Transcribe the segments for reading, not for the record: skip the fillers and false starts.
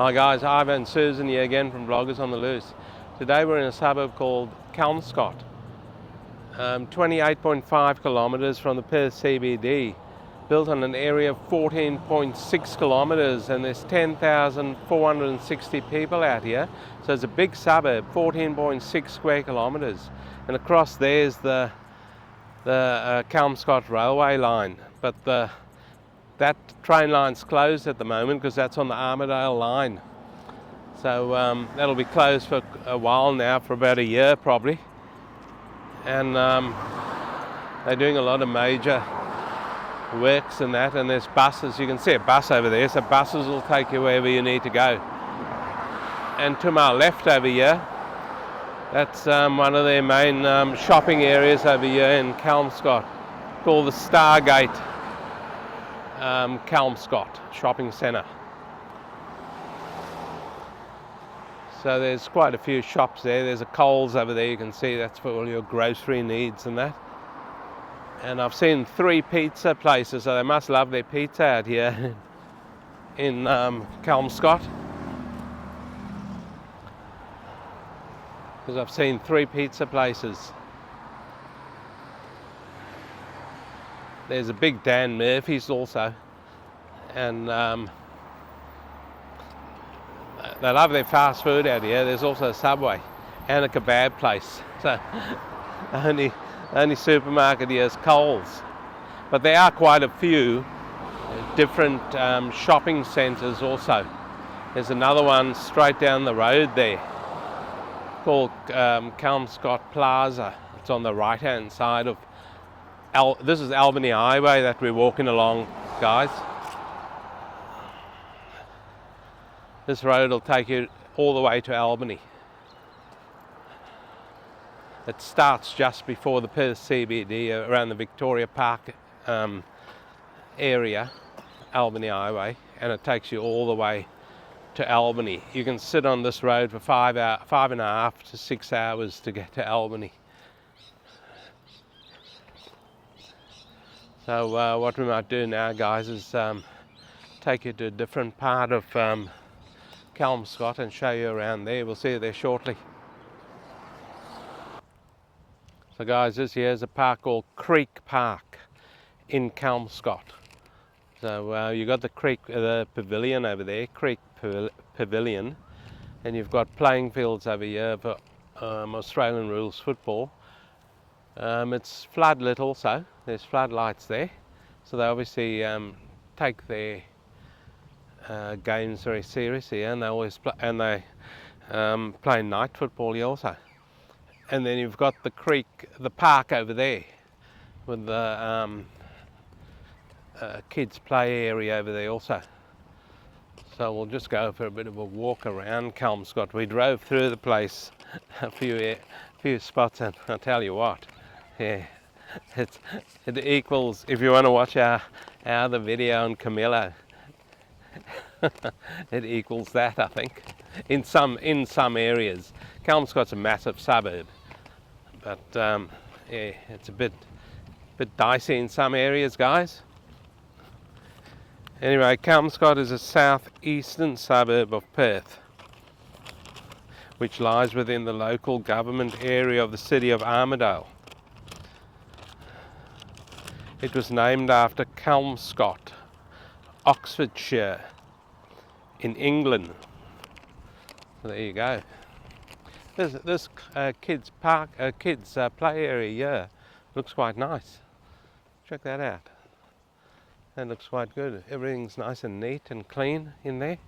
Hi guys, Ivan and Susan here again from Vloggers on the Loose. Today we're in a suburb called Kelmscott, 28.5 kilometres from the Perth CBD, built on an area of 14.6 kilometres, and there's 10,460 people out here. So it's a big suburb, 14.6 square kilometres, and across there's the Kelmscott railway line, but that train line's closed at the moment because that's on the Armidale line. So that'll be closed for a while now, for about a year probably. And they're doing a lot of major works and that, and there's buses. You can see a bus over there, so buses will take you wherever you need to go. And to my left over here, that's one of their main shopping areas over here in Kelmscott, called the Stargate Kelmscott Shopping Centre. So there's quite a few shops there. There's a Coles over there, you can see, that's for all your grocery needs and that. And I've seen 3 pizza places, so they must love their pizza out here in Kelmscott. Because I've seen 3 pizza places. There's a big Dan Murphy's also, and they love their fast food out here. There's also a Subway and a kebab place. So the only supermarket here is Coles. But there are quite a few different shopping centres also. There's another one straight down the road there called Kelmscott Plaza. It's on the right hand side of this is Albany Highway that we're walking along, guys. This road will take you all the way to Albany. It starts just before the Perth CBD, around the Victoria Park area, Albany Highway, and it takes you all the way to Albany. You can sit on this road for 5.5 to 6 hours to get to Albany. So what we might do now, guys, is take you to a different part of Kelmscott and show you around there. We'll see you there shortly. So guys, this here is a park called Creek Park in Kelmscott. So you got the pavilion over there, Creek Pavilion, and you've got playing fields over here for Australian rules football. It's floodlit also. There's floodlights there, so they obviously take their games very seriously, and they always play night football here also. And then you've got the park over there with the kids play area over there also. So we'll just go for a bit of a walk around Kelmscott. We drove through the place a few spots, and I'll tell you what, yeah, it equals, if you want to watch our other video on Camillo, it equals that, I think, in some areas. Kelmscott's a massive suburb, but yeah, it's a bit dicey in some areas, guys. Anyway, Kelmscott is a southeastern suburb of Perth, which lies within the local government area of the city of Armidale. It was named after Kelmscott, Oxfordshire, in England. So there you go. This kids play area here looks quite nice. Check that out. That looks quite good. Everything's nice and neat and clean in there.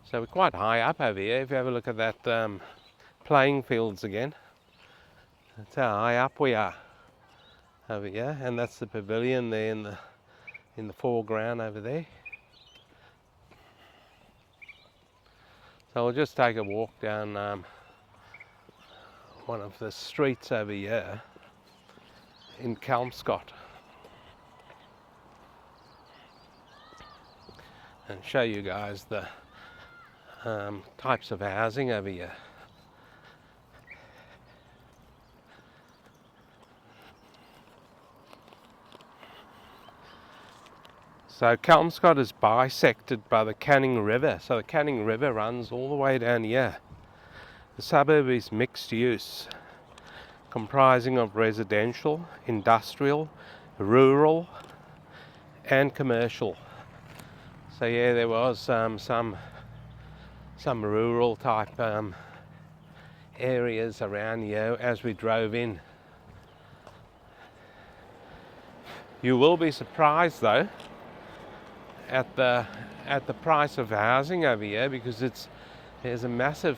So we're quite high up over here. If you have a look at that playing fields again, that's how high up we are over here, and that's the pavilion there in the foreground over there. So we'll just take a walk down one of the streets over here in Kelmscott and show you guys the types of housing over here. So Kelmscott is bisected by the Canning River. So the Canning River runs all the way down here. The suburb is mixed use, comprising of residential, industrial, rural and commercial. So yeah, there was some rural type areas around here as we drove in. You will be surprised though at the price of housing over here, because there's a massive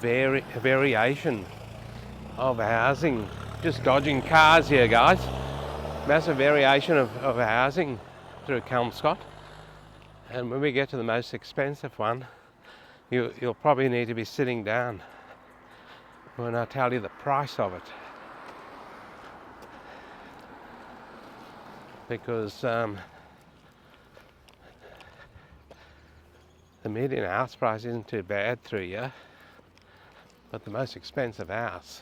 variation of housing. Just dodging cars here, guys. Massive variation of housing through Kelmscott. And when we get to the most expensive one, you'll probably need to be sitting down when I tell you the price of it. Because the median house price isn't too bad through here, but the most expensive house,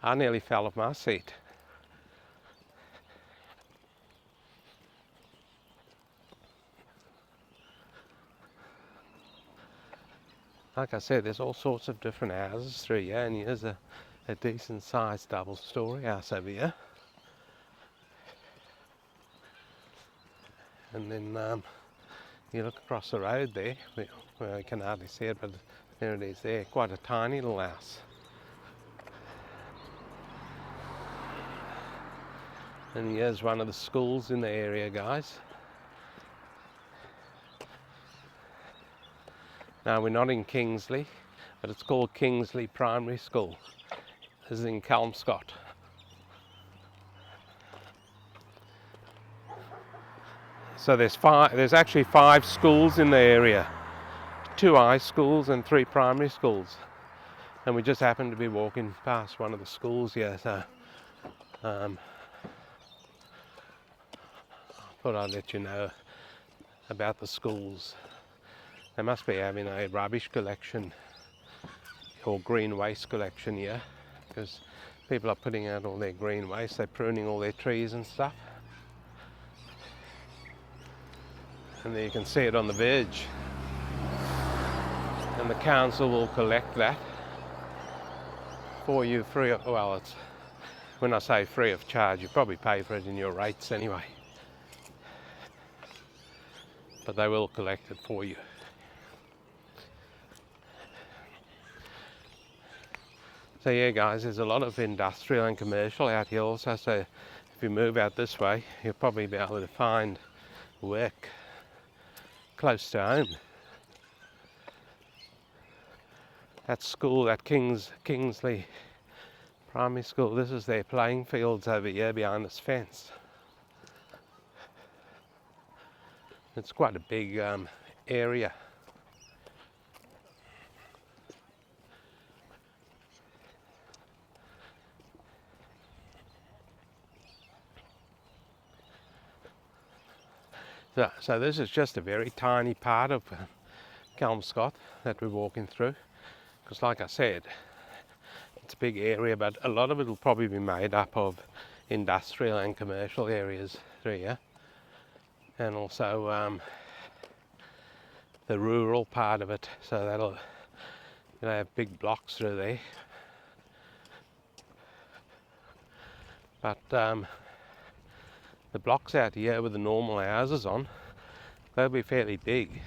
I nearly fell off my seat. Like I said, there's all sorts of different houses through here, and here's a decent sized double story house over here. And then you look across the road there, where you can hardly see it, but there it is there, quite a tiny little house. And here's one of the schools in the area, guys. Now we're not in Kingsley, but it's called Kingsley Primary School. This is in Kelmscott. So there's actually 5 schools in the area, 2 high schools and 3 primary schools. And we just happened to be walking past one of the schools here, so I thought I'd let you know about the schools. They must be having a rubbish collection or green waste collection here, because people are putting out all their green waste. They're pruning all their trees and stuff. And there you can see it on the verge. And the council will collect that for you free of, well, it's, when I say free of charge, you probably pay for it in your rates anyway. But they will collect it for you. So yeah, guys, there's a lot of industrial and commercial out here also, so if you move out this way, you'll probably be able to find work close to home. That school, that Kingsley Primary School, this is their playing fields over here behind this fence. It's quite a big area. So this is just a very tiny part of Kelmscott that we're walking through, because like I said, it's a big area, but a lot of it will probably be made up of industrial and commercial areas through here, and also the rural part of it, so that'll, you know, have big blocks through there. But the blocks out here with the normal houses on, they'll be fairly big.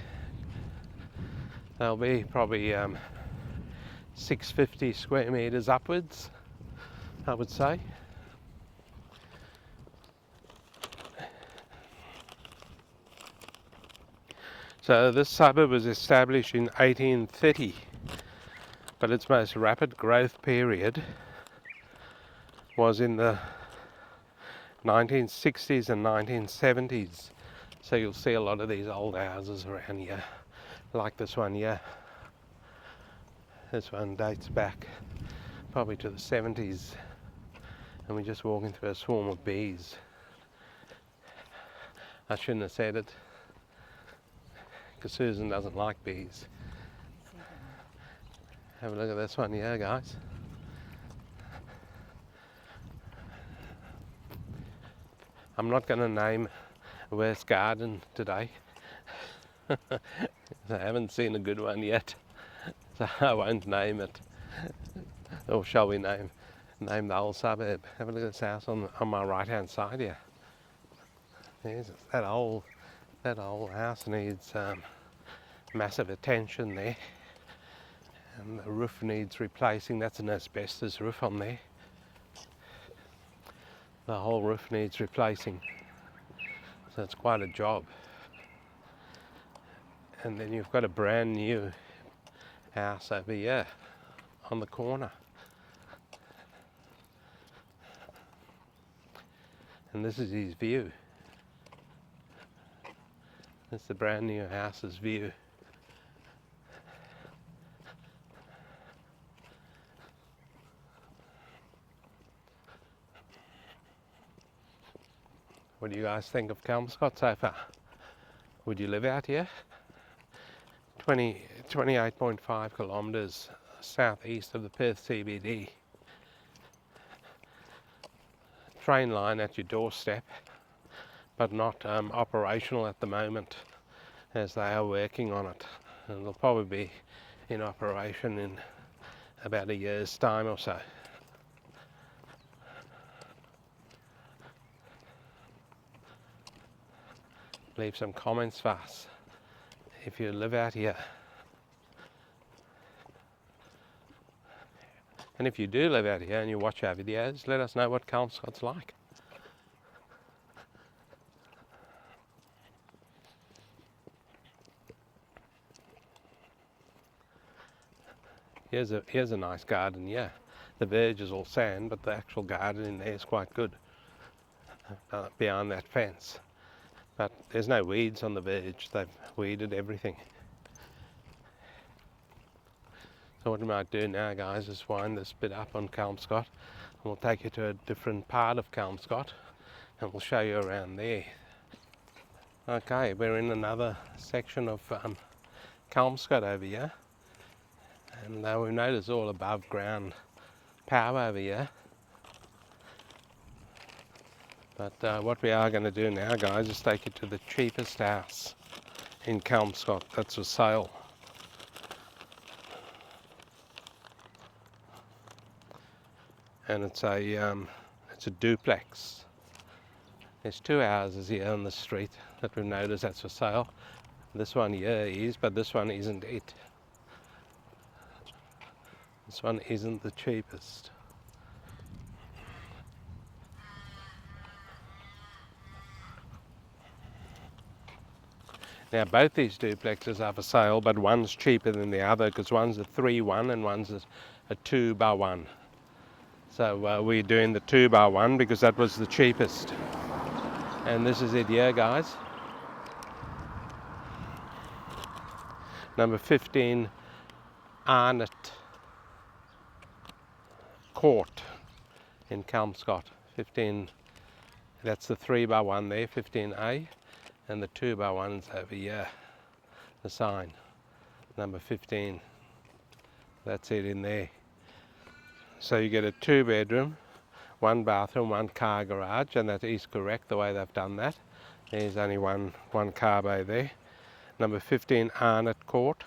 They'll be probably 650 square meters upwards, I would say. So this suburb was established in 1830, but its most rapid growth period was in the 1960s and 1970s. So you'll see a lot of these old houses around here, like this one here. This one dates back probably to the 70s, and we're just walking through a swarm of bees. I shouldn't have said it, because Susan doesn't like bees. Have a look at this one here, guys. I'm not going to name a worst garden today. I haven't seen a good one yet, so I won't name it. Or shall we name the whole suburb? Have a look at this house on my right hand side here. There's that old house needs massive attention there, and the roof needs replacing. That's an asbestos roof on there. The whole roof needs replacing, so it's quite a job. And then you've got a brand new house over here on the corner, and this is his view. That's the brand new house's view. What do you guys think of Kelmscott so far? Would you live out here? 28.5 kilometres southeast of the Perth CBD. Train line at your doorstep, but not operational at the moment, as they are working on it. And it'll probably be in operation in about a year's time or so. Leave some comments for us if you live out here. And if you do live out here and you watch our videos, let us know what Kelmscott's like. Here's a nice garden, yeah. The verge is all sand, but the actual garden in there is quite good, behind that fence. But there's no weeds on the verge. They've weeded everything. So what we might do now, guys, is wind this bit up on Kelmscott, and we'll take you to a different part of Kelmscott, and we'll show you around there. Okay, we're in another section of Kelmscott over here, and we notice all above ground power over here. But what we are going to do now, guys, is take you to the cheapest house in Kelmscott that's for sale. And it's a duplex. There's two houses here on the street that we've noticed that's for sale. This one here is, but this one isn't it. This one isn't the cheapest. Now both these duplexes are for sale, but one's cheaper than the other because one's a 3-1 and one's a 2x1. So we're doing the 2x1 because that was the cheapest. And this is it here, guys. Number 15 Arnott Court in Kelmscott. 15, that's the 3x1 there, 15A. And the 2x1's over here, the sign, number 15. That's it in there. So you get a 2-bedroom, 1 bathroom, 1 car garage, and that is correct the way they've done that. There's only one car bay there. Number 15 Arnott Court,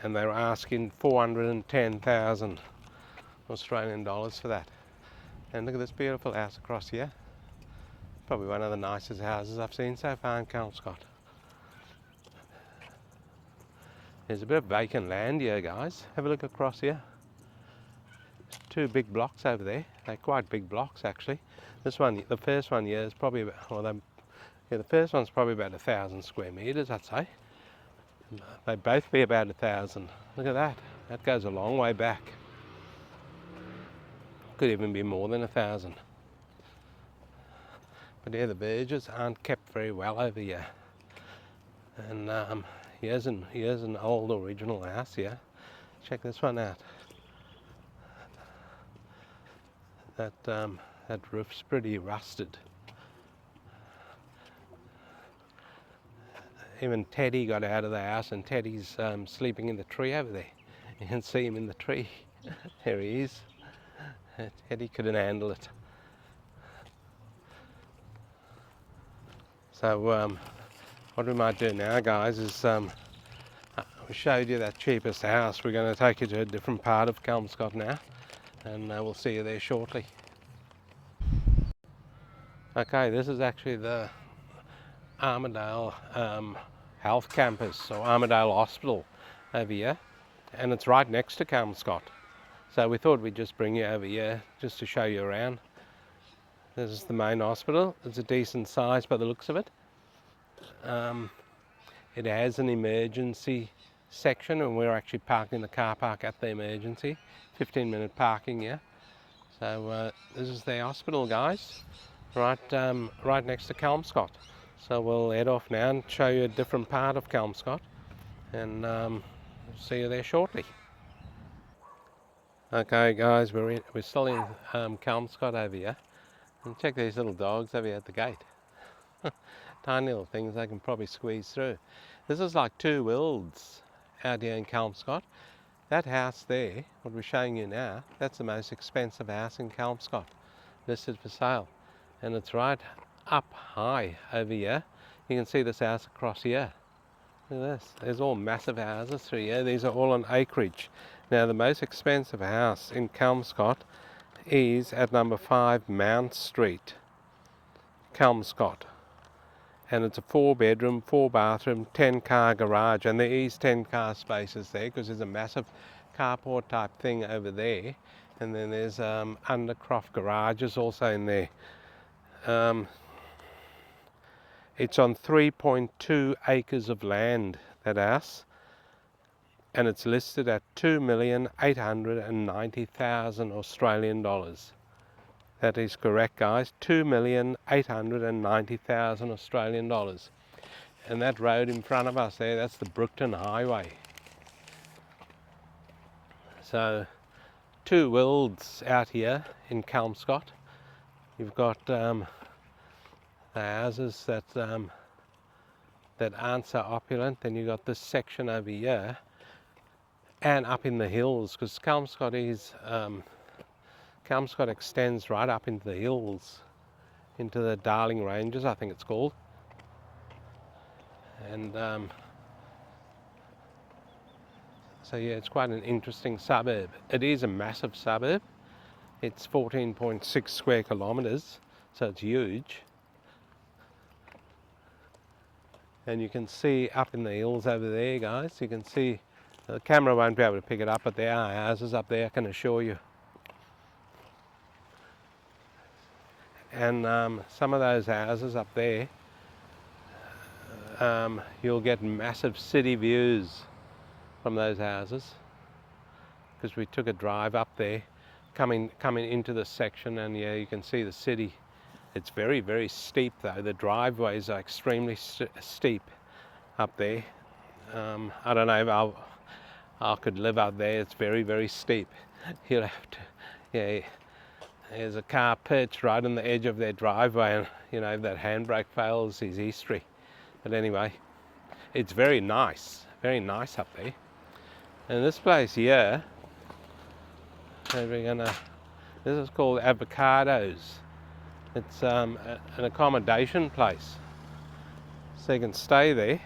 and they're asking 410,000 Australian dollars for that. And look at this beautiful house across here. Probably one of the nicest houses I've seen so far in Kelmscott. There's a bit of vacant land here, guys. Have a look across here. There's 2 big blocks over there. They're quite big blocks actually. This one, the first one here is probably about, the first one's probably about 1,000 square meters, I'd say. They both be about 1,000. Look at that. That goes a long way back. Could even be more than 1,000. But yeah, the verges aren't kept very well over here. And here's an old original house here. Check this one out. That roof's pretty rusted. Even Teddy got out of the house, and Teddy's sleeping in the tree over there. You can see him in the tree. There he is. Teddy couldn't handle it. So what we might do now, guys, is we showed you that cheapest house. We're going to take you to a different part of Kelmscott now, and we'll see you there shortly. Okay, this is actually the Armidale Health Campus, or Armidale Hospital over here, and it's right next to Kelmscott. So we thought we'd just bring you over here just to show you around. This is the main hospital. It's a decent size by the looks of it. It has an emergency section, and we're actually parked in the car park at the emergency. 15-minute parking here. So this is the hospital, guys, right next to Kelmscott. So we'll head off now and show you a different part of Kelmscott, and see you there shortly. Okay, guys, we're still in Kelmscott over here, and check these little dogs over here at the gate. Tiny little things, they can probably squeeze through. This is like 2 Wilds out here in Kelmscott. That house there, what we're showing you now, that's the most expensive house in Kelmscott, listed for sale. And it's right up high over here. You can see this house across here. Look at this. There's all massive houses through here. These are all on acreage. Now, the most expensive house in Kelmscott is at number 5 Mount Street, Kelmscott. And it's a 4-bedroom, 4-bathroom, 10-car garage. And there is 10 car spaces there because there's a massive carport type thing over there. And then there's undercroft garages also in there. It's on 3.2 acres of land, that house. And it's listed at 2,890,000 Australian dollars. That is correct, guys. 2,890,000 Australian dollars. And that road in front of us there, that's the Brookton Highway. So, 2 Wilds out here in Kelmscott. You've got the houses that aren't so opulent. Then you've got this section over here, and up in the hills, because Kelmscott extends right up into the hills, into the Darling Ranges, I think it's called. And so yeah, it's quite an interesting suburb. It is a massive suburb. It's 14.6 square kilometres, so it's huge. And you can see up in the hills over there, guys, you can see, the camera won't be able to pick it up, but there are houses up there, I can assure you. And some of those houses up there, you'll get massive city views from those houses, because we took a drive up there, coming into this section, and yeah, you can see the city. It's very, very steep though. The driveways are extremely steep up there. I don't know if I could live up there. It's very, very steep. You'll have to, yeah. There's a car perched right on the edge of their driveway, and you know, if that handbrake fails, is history. But anyway, it's very nice up there. And this place here, this is called Avocados. It's an accommodation place, so you can stay there.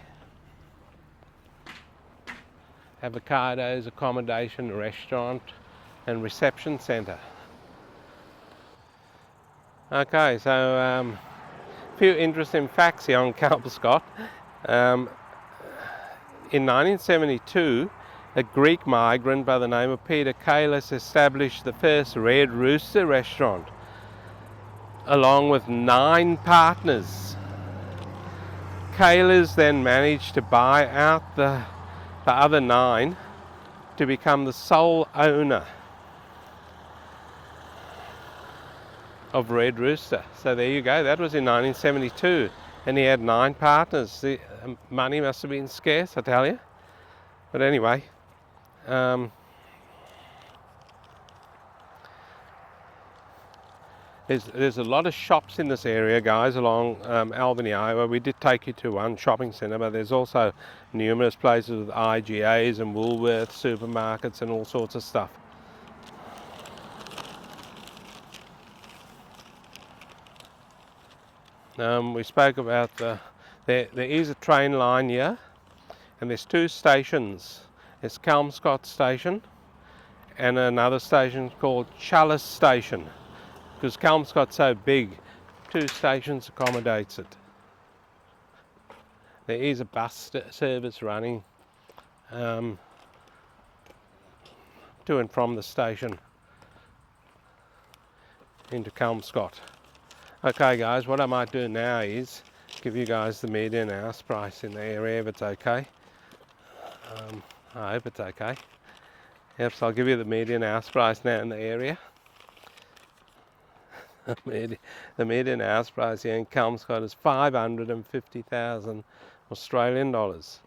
Avocados, accommodation, restaurant, and reception centre. Okay, so a few interesting facts here on Kelmscott. In 1972, a Greek migrant by the name of Peter Kalis established the first Red Rooster restaurant, along with 9 partners. Kalis then managed to buy out the other 9 to become the sole owner of Red Rooster. So there you go, that was in 1972, and he had 9 partners. The money must have been scarce, I tell you. But anyway, there's a lot of shops in this area, guys, along Albany Highway. We did take you to one shopping centre, but there's also numerous places with IGAs and Woolworths, supermarkets and all sorts of stuff. We spoke about there is a train line here, and there's two stations. There's Kelmscott station and another station called Chalice station, because Kelmscott's so big, two stations accommodates it. There is a bus service running to and from the station into Kelmscott. Okay guys, what I might do now is give you guys the median house price in the area, if it's okay. I hope it's okay. Yep, so I'll give you the median house price now in the area. The median house price here in Kelmscott is 550,000 Australian dollars.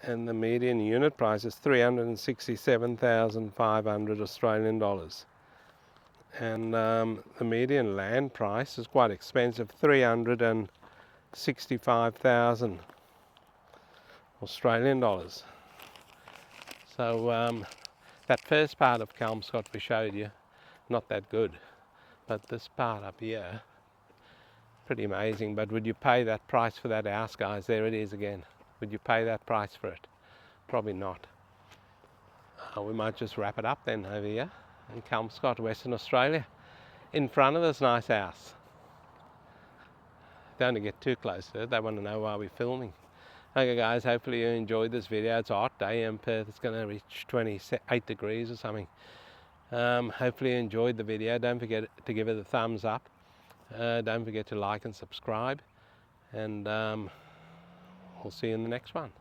And the median unit price is 367,500 Australian dollars. And the median land price is quite expensive, 365,000 Australian dollars. So that first part of Kelmscott we showed you, not that good, but this part up here, pretty amazing. But would you pay that price for that house, guys? There it is again. Would you pay that price for it? Probably not. We might just wrap it up then over here in Kelmscott, Western Australia. In front of this nice house. Don't get too close to it, they want to know why we're filming. Okay guys, hopefully you enjoyed this video. It's a hot day in Perth, it's going to reach 28 degrees or something. Hopefully you enjoyed the video. Don't forget to give it a thumbs up. Don't forget to like and subscribe. And we'll see you in the next one.